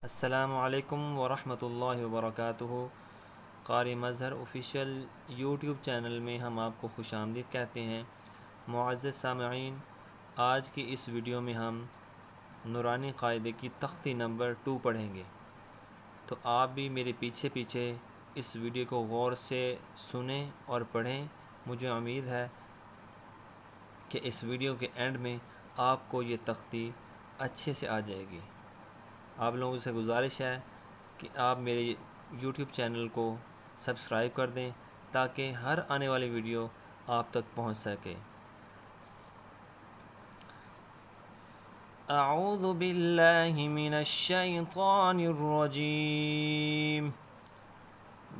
अस्सलामुअलैकुम वरहमतुल्लाहि वबरकातुहू। क़ारी Mazhar official YouTube channel में हम आपको खुशामदीद कहते हैं। मुअज़्ज़ज़ सामईन, आज की इस वीडियो में हम नूरानी क़ायदे की तख्ती नंबर 2 पढ़ेंगे। तो आप भी मेरे पीछे पीछे इस वीडियो को गौर से सुने और पढ़ें। मुझे उम्मीद है कि इस वीडियो के एंड में आपको ये तख्ती अच्छे से आ जाएगी। आप लोगों से गुजारिश है कि आप मेरे YouTube चैनल को सब्सक्राइब कर दें ताकि हर आने वाली वीडियो आप तक पहुंच सके। अऊज़ु बिल्लाहि मिनश शैतानिर रजीम।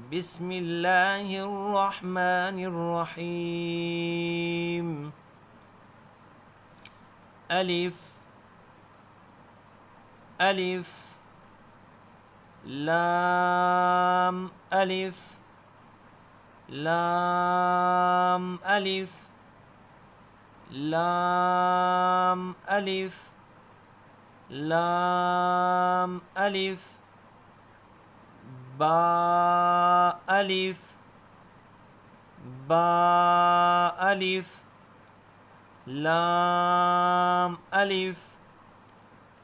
बिस्मिल्लाहिर रहमानिर रहीम। अलिफ अलिफ लाम अलिफ लाम अलिफ लाम अलिफ लाम अलिफ बा अलिफ बा अलिफ लाम अलिफ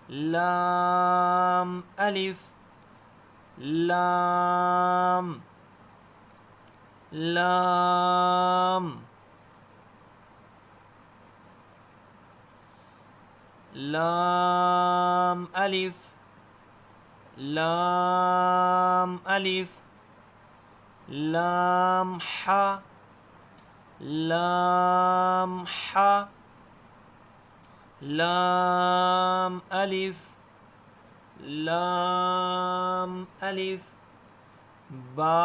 लाम अलिफ लाम लाम लाम अलिफ लाम अलिफ लाम हा लाम हा लाम अलिफ लाम अलिफ बा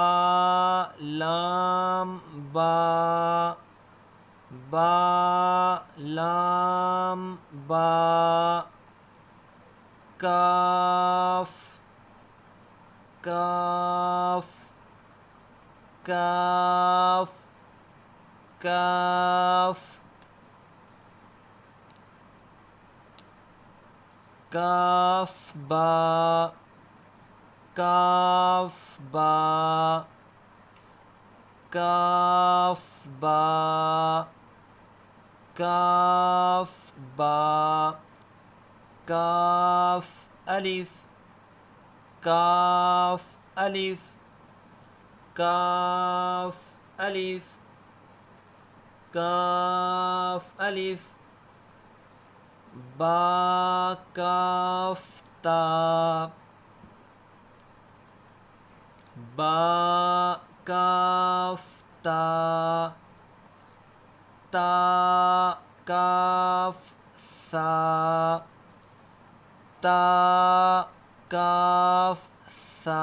लाम बा बा लाम बा काफ काफ काफ काफ काफ बा काफ बा काफ बा काफ बा काफ अलिफ काफ अलिफ काफ अलिफ काफ अलिफ बा काफ ता बा काफ ता ता काफ सा ता काफ सा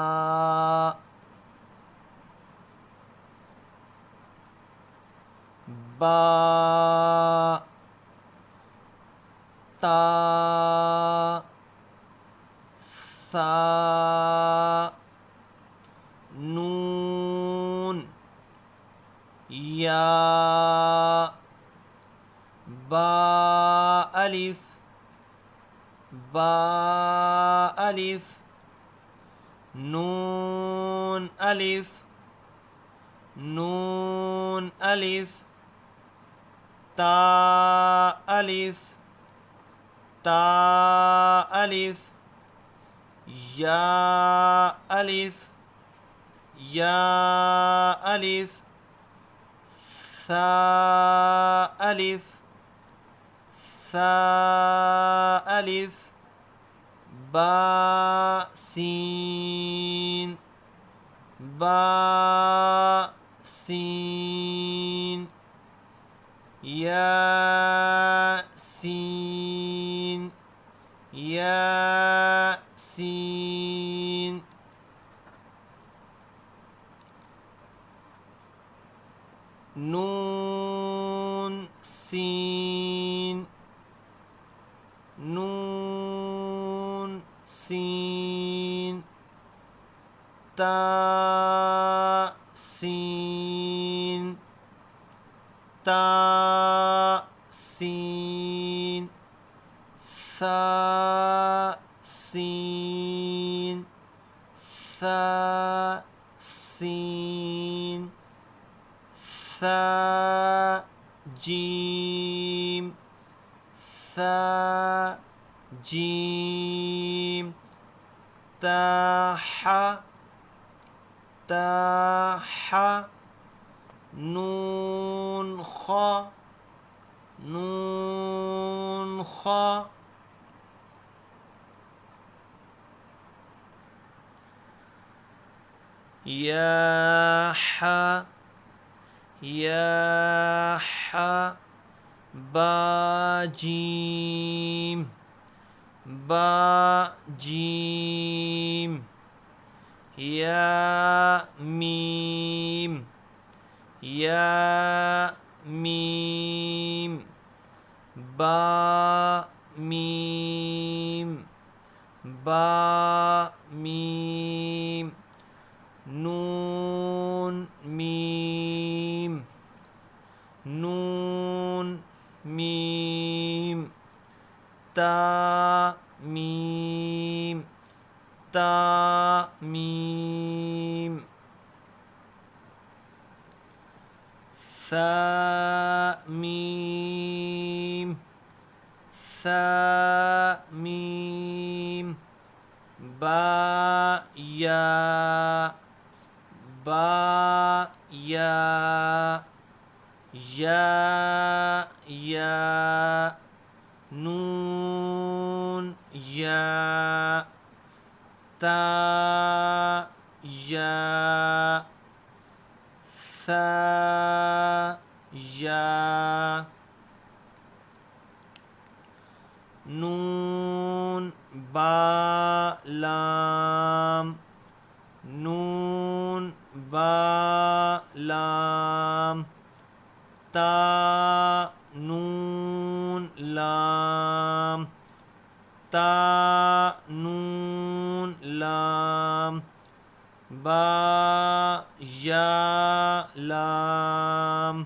बा ता सा नून या बा अलिफ बा अलिफ नून अलिफ नून अलिफ ता अलिफ ता अलिफ या अलिफ या अलिफ सा अलिफ सा अलिफ बा सीन बा सीन या सीन या सीन नून सीन नून सीन ता सीन ता सीन सा सीन सा सीन सा जीम सा जीम ता हा नून खा या हा बा जीम या मीम बा मीम नून मीम ता मीम सा मीम बा या नून या ता या सा या नून बा लाम ता नून लाम बा या लाम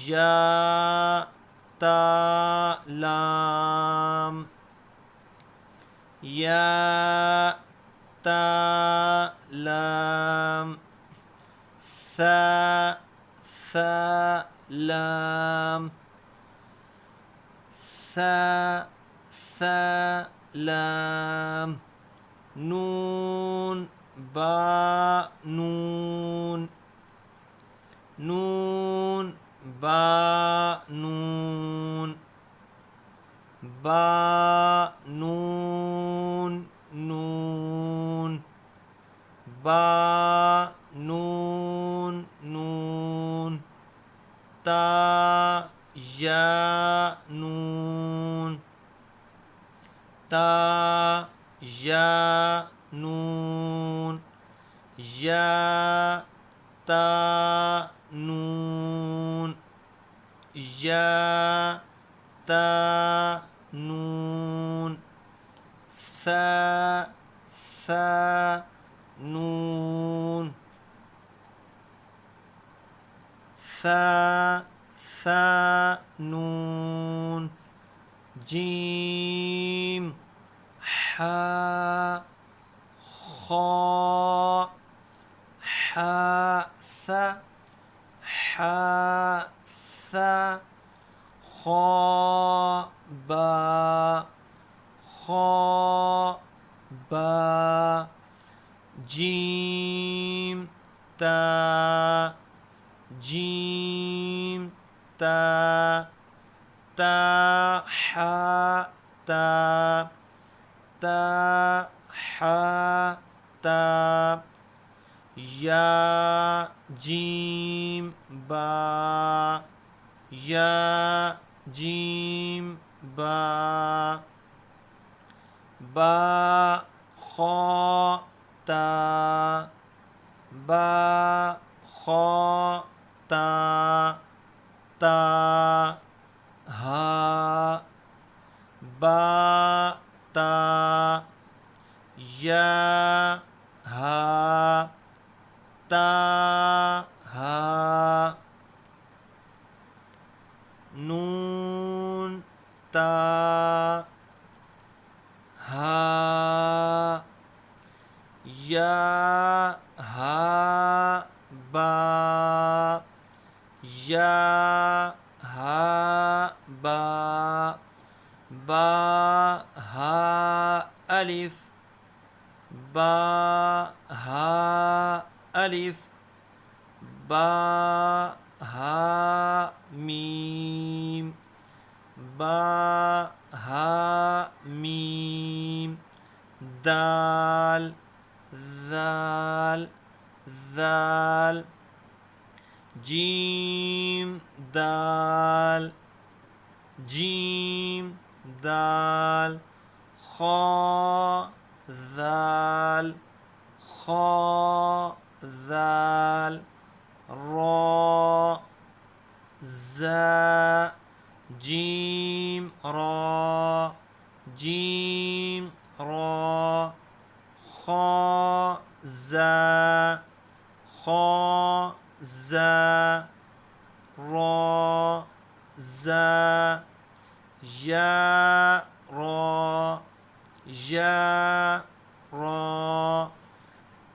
या ता लाम सा लाम नून बा नून बा नून बा नून ता या नून या ता नून सा नून जीम हा सा बा जीम ता या जीम बा बा खा ता हा बा ता या हा ता नून ता या हा बा, या हा बा, बा हा अलिफ, बा हा अलिफ, बा हा मीम, बा हा मीम, दाल दाल दाल, जीम दाल जीम दाल, खा दाल खा दाल, रा जा, जीम रा जीम रा, खा जा खा जा, रा जा, या रा या रा,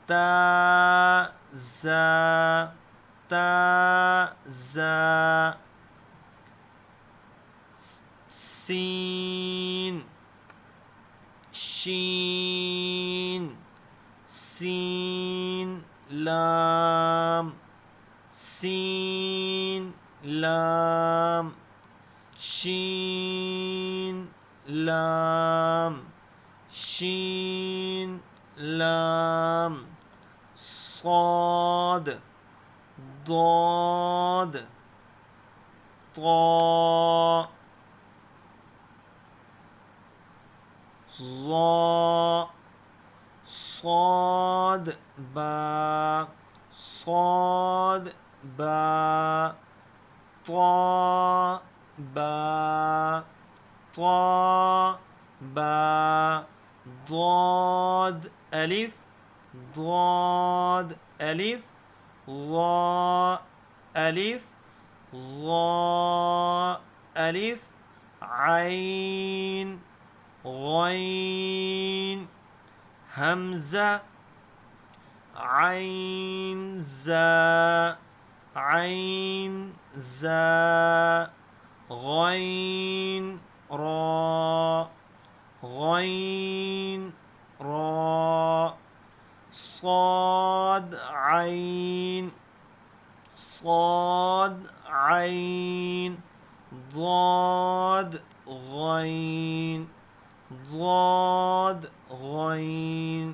ता जा ता जा, सीन शीन सीन, लाम सीन लाम, शीन लाम शीन लाम, साद दाद ता, ज़ा साद बा साद बा, ता बा ता बा, दाद अलिफ दाद अलिफ, ज़ा अलिफ ज़ा अलिफ, आइन गैन, हमज़ा आइन ज़ा आइन ज़ा, गैन रा गैन रा, साद आइन साद आइन, दाद गैन दाद गैन,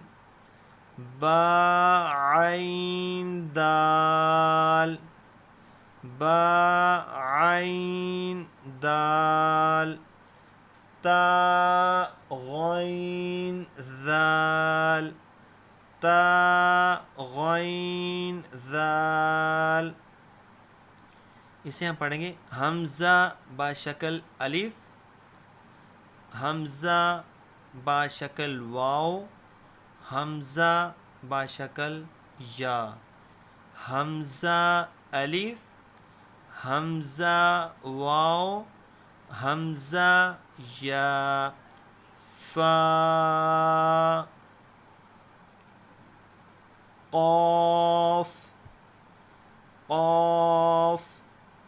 बा आइन दाल बा आइन दाल, ता गैन दाल ता गैन दाल। इसे हम पढ़ेंगे हमज़ा बाशकल अलिफ, हमज़ा बाशकल वाव, हमज़ा बाशकल या, हमज़ा अलिफ, हमज़ा वाव, हमज़ा या, फा, क़ाफ क़ाफ,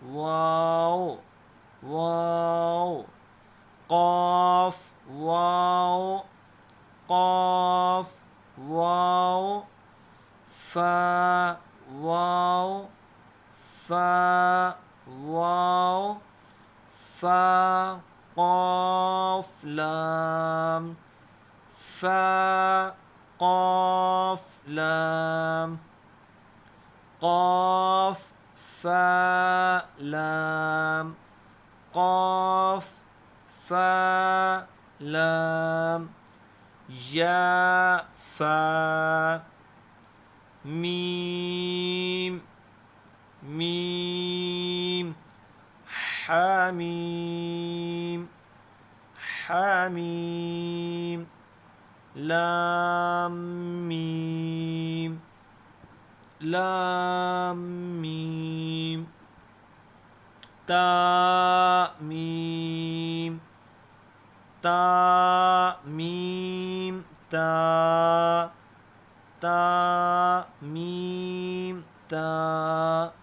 वाव वाव, क़ाफ वाव क़ाफ वाव, फा वाव फा वाव, फा क़ाफ लाम, फा क़ाफ लाम, क़ाफ फा लाम, क़ाफ फा लाम, या फा, मीम मीम, हामीम हामीम, लाम मीम लाम मीम, ता मीम ता मीम, ता ता मीम ता